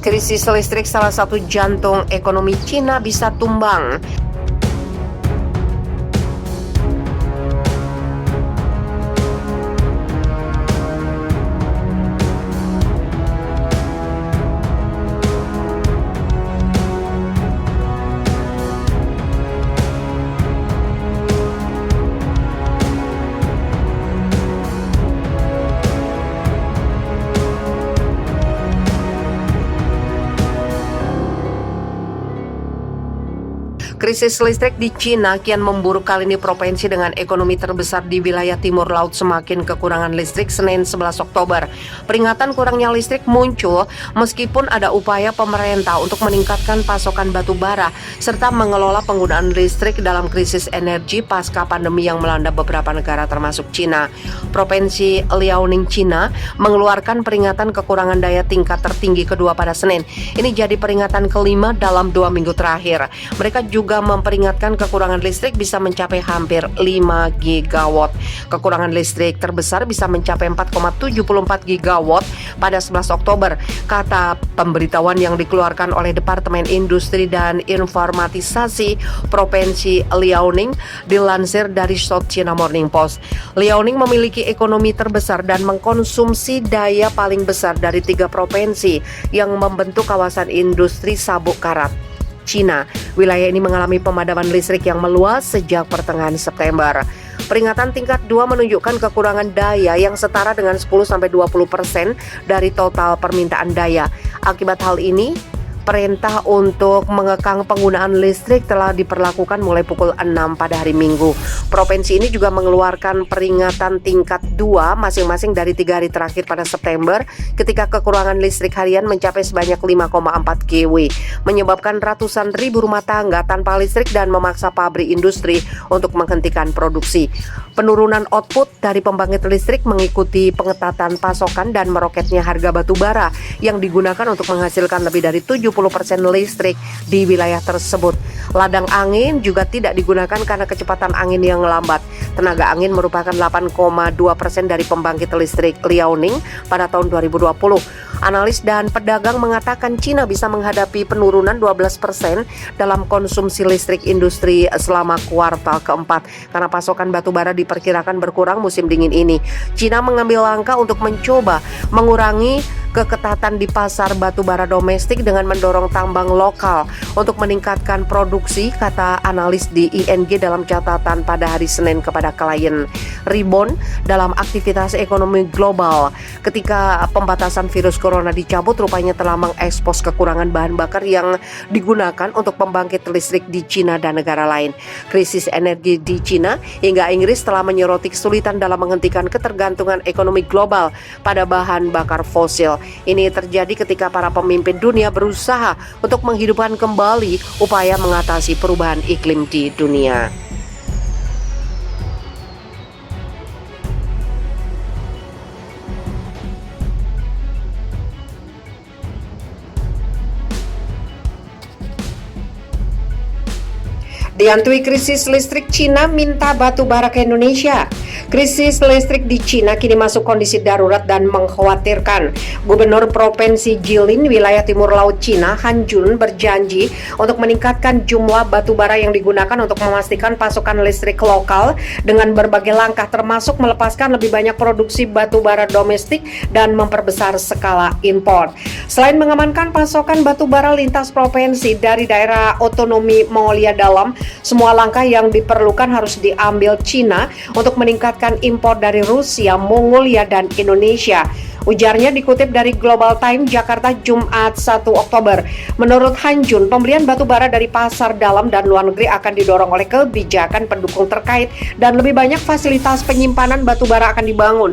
Krisis listrik salah satu jantung ekonomi Cina bisa tumbang. Krisis listrik di Cina kian memburuk. Kali ini provinsi dengan ekonomi terbesar di wilayah timur laut semakin kekurangan listrik. Senin 11 Oktober, peringatan kurangnya listrik muncul meskipun ada upaya pemerintah untuk meningkatkan pasokan batu bara serta mengelola penggunaan listrik dalam krisis energi pasca pandemi yang melanda beberapa negara termasuk Cina. Provinsi Liaoning, Cina mengeluarkan peringatan kekurangan daya tingkat tertinggi kedua pada Senin. Ini jadi peringatan kelima dalam 2 minggu terakhir. Mereka juga memperingatkan kekurangan listrik bisa mencapai hampir 5 gigawatt. Kekurangan listrik terbesar bisa mencapai 4,74 gigawatt pada 11 Oktober, kata pemberitahuan yang dikeluarkan oleh Departemen Industri dan Informatisasi Provinsi Liaoning dilansir dari South China Morning Post. Liaoning memiliki ekonomi terbesar dan mengkonsumsi daya paling besar dari 3 provinsi yang membentuk kawasan industri sabuk karat Cina. Wilayah ini mengalami pemadaman listrik yang meluas sejak pertengahan September. Peringatan tingkat 2 menunjukkan kekurangan daya yang setara dengan 10-20% dari total permintaan daya. Akibat hal ini, perintah untuk mengekang penggunaan listrik telah diperlakukan mulai pukul 6 pada hari Minggu. Provinsi ini juga mengeluarkan peringatan tingkat 2 masing-masing dari 3 hari terakhir pada September ketika kekurangan listrik harian mencapai sebanyak 5,4 kW, menyebabkan ratusan ribu rumah tangga tanpa listrik dan memaksa pabrik industri untuk menghentikan produksi. Penurunan output dari pembangkit listrik mengikuti pengetatan pasokan dan meroketnya harga batu bara yang digunakan untuk menghasilkan lebih dari 70% listrik di wilayah tersebut. Ladang angin juga tidak digunakan karena kecepatan angin yang lambat. Tenaga angin merupakan 8,2% dari pembangkit listrik Liaoning pada tahun 2020. Analis dan pedagang mengatakan Cina bisa menghadapi penurunan 12% dalam konsumsi listrik industri selama kuartal keempat karena pasokan batu bara diperkirakan berkurang musim dingin ini. Cina mengambil langkah untuk mencoba mengurangi keketatan di pasar batu bara domestik dengan mendorong tambang lokal untuk meningkatkan produksi, kata analis di ING dalam catatan pada hari Senin kepada klien. Rebound dalam aktivitas ekonomi global ketika pembatasan virus corona dicabut rupanya telah mengekspos kekurangan bahan bakar yang digunakan untuk pembangkit listrik di Cina dan negara lain. Krisis energi di Cina hingga Inggris telah menyoroti kesulitan dalam menghentikan ketergantungan ekonomi global pada bahan bakar fosil. Ini terjadi ketika para pemimpin dunia berusaha untuk menghidupkan kembali upaya mengatasi perubahan iklim di dunia. Dihantui krisis listrik, Cina minta batu bara ke Indonesia. Krisis listrik di Cina kini masuk kondisi darurat dan mengkhawatirkan. Gubernur Provinsi Jilin, wilayah timur laut Cina, Han Jun, berjanji untuk meningkatkan jumlah batu bara yang digunakan untuk memastikan pasokan listrik lokal dengan berbagai langkah termasuk melepaskan lebih banyak produksi batu bara domestik dan memperbesar skala impor. Selain mengamankan pasokan batu bara lintas provinsi dari daerah otonomi Mongolia Dalam, semua langkah yang diperlukan harus diambil Cina untuk meningkatkan impor dari Rusia, Mongolia, dan Indonesia. Ujarnya dikutip dari Global Times Jakarta Jumat 1 Oktober. Menurut Han Jun, pembelian batu bara dari pasar dalam dan luar negeri akan didorong oleh kebijakan pendukung terkait dan lebih banyak fasilitas penyimpanan batu bara akan dibangun.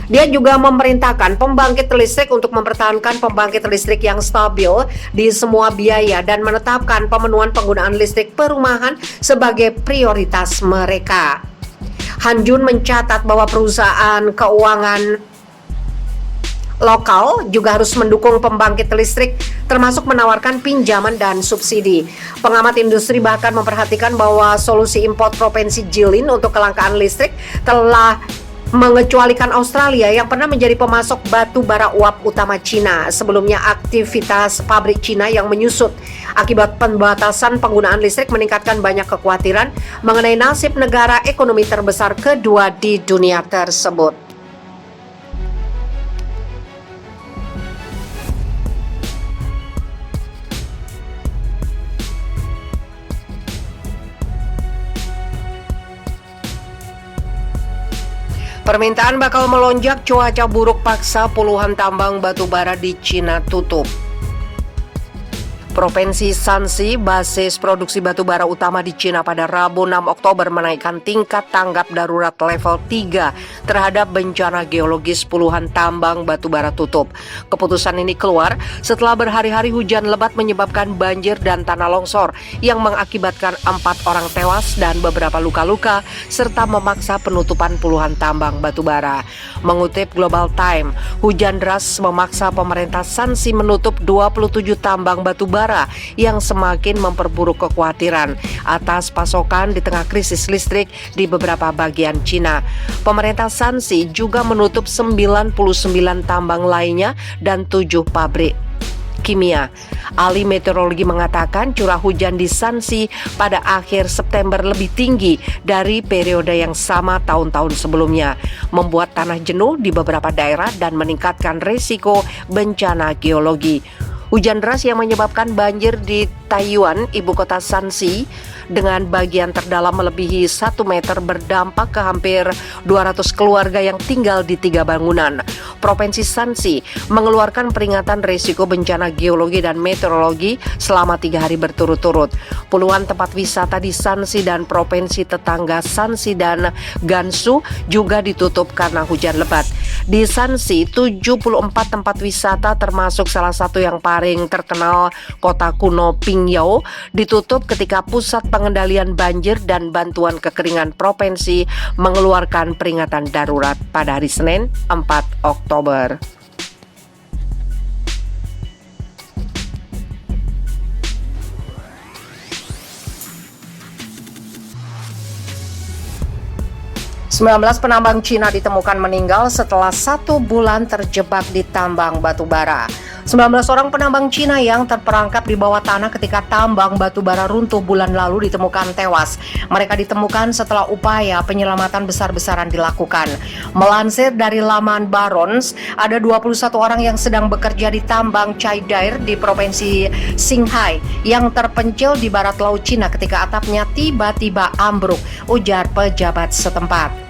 Dia juga memerintahkan pembangkit listrik untuk mempertahankan pembangkit listrik yang stabil di semua biaya dan menetapkan pemenuhan penggunaan listrik perumahan sebagai prioritas mereka. Han Jun mencatat bahwa perusahaan keuangan lokal juga harus mendukung pembangkit listrik termasuk menawarkan pinjaman dan subsidi. Pengamat industri bahkan memperhatikan bahwa solusi impor Provinsi Jilin untuk kelangkaan listrik telah mengecualikan Australia yang pernah menjadi pemasok batu bara uap utama Cina. Sebelumnya aktivitas pabrik Cina yang menyusut akibat pembatasan penggunaan listrik meningkatkan banyak kekhawatiran mengenai nasib negara ekonomi terbesar kedua di dunia tersebut. Permintaan bakal melonjak, cuaca buruk paksa puluhan tambang batu bara di Cina tutup. Provinsi Shanxi, basis produksi batu bara utama di Cina pada Rabu 6 Oktober menaikkan tingkat tanggap darurat level 3 terhadap bencana geologis puluhan tambang batu bara tutup. Keputusan ini keluar setelah berhari-hari hujan lebat menyebabkan banjir dan tanah longsor yang mengakibatkan 4 orang tewas dan beberapa luka-luka serta memaksa penutupan puluhan tambang batu bara. Mengutip Global Times, hujan deras memaksa pemerintah Shanxi menutup 27 tambang batu bara yang semakin memperburuk kekhawatiran atas pasokan di tengah krisis listrik di beberapa bagian Cina. Pemerintah Shanxi juga menutup 99 tambang lainnya dan 7 pabrik kimia. Ahli meteorologi mengatakan curah hujan di Shanxi pada akhir September lebih tinggi dari periode yang sama tahun-tahun sebelumnya, membuat tanah jenuh di beberapa daerah dan meningkatkan risiko bencana geologi. Hujan deras yang menyebabkan banjir di Taiyuan, ibu kota Shanxi, dengan bagian terdalam melebihi 1 meter berdampak ke hampir 200 keluarga yang tinggal di 3 bangunan. Provinsi Shanxi mengeluarkan peringatan risiko bencana geologi dan meteorologi selama 3 hari berturut-turut. Puluhan tempat wisata di Shanxi dan provinsi tetangga Shanxi dan Gansu juga ditutup karena hujan lebat. Di Shanxi, 74 tempat wisata termasuk salah satu yang paling terkenal kota kuno Pingyao ditutup ketika pusat pengendalian banjir dan bantuan kekeringan provinsi mengeluarkan peringatan darurat pada hari Senin 4 Oktober. Sembilan belas penambang Cina ditemukan meninggal setelah 1 bulan terjebak di tambang batu bara. 19 orang penambang Cina yang terperangkap di bawah tanah ketika tambang batu bara runtuh bulan lalu ditemukan tewas. Mereka ditemukan setelah upaya penyelamatan besar-besaran dilakukan. Melansir dari laman Barons, ada 21 orang yang sedang bekerja di tambang Chaidair di provinsi Qinghai yang terpencil di barat laut Cina ketika atapnya tiba-tiba ambruk, ujar pejabat setempat.